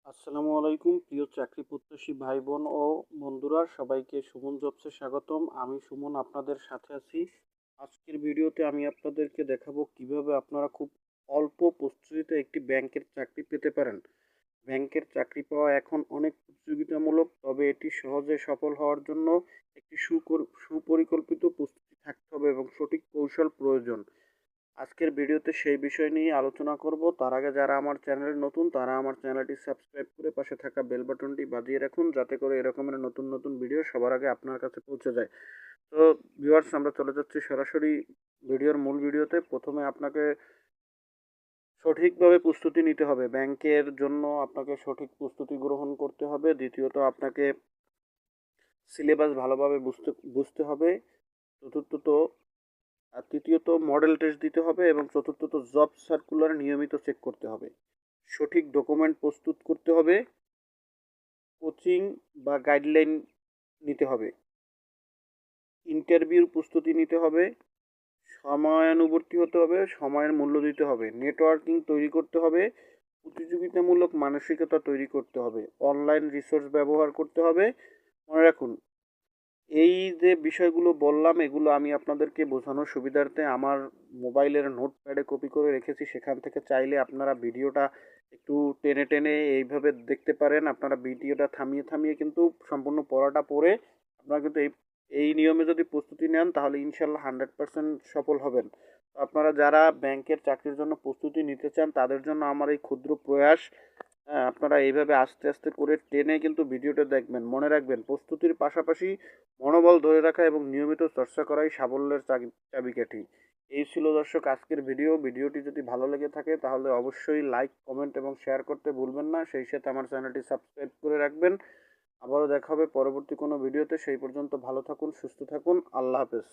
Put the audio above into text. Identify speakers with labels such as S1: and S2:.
S1: আসসালামু আলাইকুম প্রিয় চাকরি প্রত্যাশী ভাই বোন ও বন্ধুরা, সবাইকে সুমন জবসে স্বাগতম। আমি সুমন আপনাদের সাথে আছি। আজকের ভিডিওতে আমি আপনাদেরকে দেখাবো কিভাবে আপনারা খুব অল্প প্রস্তুতিতে একটি ব্যাংকের চাকরি পেতে পারেন। ব্যাংকের চাকরি পাওয়া এখন অনেক প্রতিযোগিতামূলক, তবে এটি সহজে সফল হওয়ার জন্য একটি সুপরিকল্পিত প্রস্তুতি থাকতে হবে এবং সঠিক কৌশল প্রয়োজন। আজকের ভিডিওতে সেই বিষয় নিয়ে আলোচনা করব। তার আগে যারা আমার চ্যানেলে নতুন তারা আমার চ্যানেলটি সাবস্ক্রাইব করে পাশে থাকা বেল বাটনটি বাজিয়ে রাখুন, যাতে করে এরকমের নতুন নতুন ভিডিও সবার আগে আপনার কাছে পৌঁছে যায়। তো ভিউয়ার্স, আমরা চলে যাচ্ছি সরাসরি ভিডিওর মূল ভিডিওতে। প্রথমে আপনাকে সঠিকভাবে প্রস্তুতি নিতে হবে। ব্যাংকের জন্য আপনাকে সঠিক প্রস্তুতি গ্রহণ করতে হবে। দ্বিতীয়ত আপনাকে সিলেবাস ভালোভাবে বুঝতে বুঝতে হবে। চতুর্থত আর তৃতীয়ত মডেল টেস্ট দিতে হবে এবং চতুর্থত জব সার্কুলার নিয়মিত চেক করতে হবে। সঠিক ডকুমেন্ট প্রস্তুত করতে হবে। কোচিং বা গাইডলাইন নিতে হবে। ইন্টারভিউর প্রস্তুতি নিতে হবে। সময়ানুবর্তী হতে হবে, সময়ের মূল্য দিতে হবে। নেটওয়ার্কিং তৈরি করতে হবে। প্রতিযোগিতামূলক মানসিকতা তৈরি করতে হবে। অনলাইন রিসোর্স ব্যবহার করতে হবে। মনে রাখুন, এই যে বিষয়গুলো বললাম এগুলো আমি আপনাদেরকে বোঝানোর সুবিধার্থে আমার মোবাইলের নোটপ্যাডে কপি করে রেখেছি। সেখান থেকে চাইলে আপনারা ভিডিওটা একটু টেনে টেনে এইভাবে দেখতে পারেন। আপনারা ভিডিওটা থামিয়ে থামিয়ে কিন্তু সম্পূর্ণ পড়াটা পড়ে আপনারা কিন্তু এই এই নিয়মে যদি প্রস্তুতি নেন তাহলে ইনশাল্লাহ 100% সফল হবেন। তো আপনারা যারা ব্যাংকের চাকরির জন্য প্রস্তুতি নিতে চান তাদের জন্য আমার এই ক্ষুদ্র প্রয়াস। হ্যাঁ, আপনারা এইভাবে আস্তে আস্তে করে টেনে কিন্তু ভিডিওটা দেখবেন। মনে রাখবেন, প্রস্তুতির পাশাপাশি মনোবল ধরে রাখা এবং নিয়মিত চর্চা করাই সাফল্যের চাবিকাঠি। এই ছিল দর্শক আজকের ভিডিওটি যদি ভালো লেগে থাকে তাহলে অবশ্যই লাইক, কমেন্ট এবং শেয়ার করতে ভুলবেন না। সেই সাথে আমার চ্যানেলটি সাবস্ক্রাইব করে রাখবেন। আবারও দেখা হবে পরবর্তী কোনো ভিডিওতে। সেই পর্যন্ত ভালো থাকুন, সুস্থ থাকুন। আল্লাহ হাফেজ।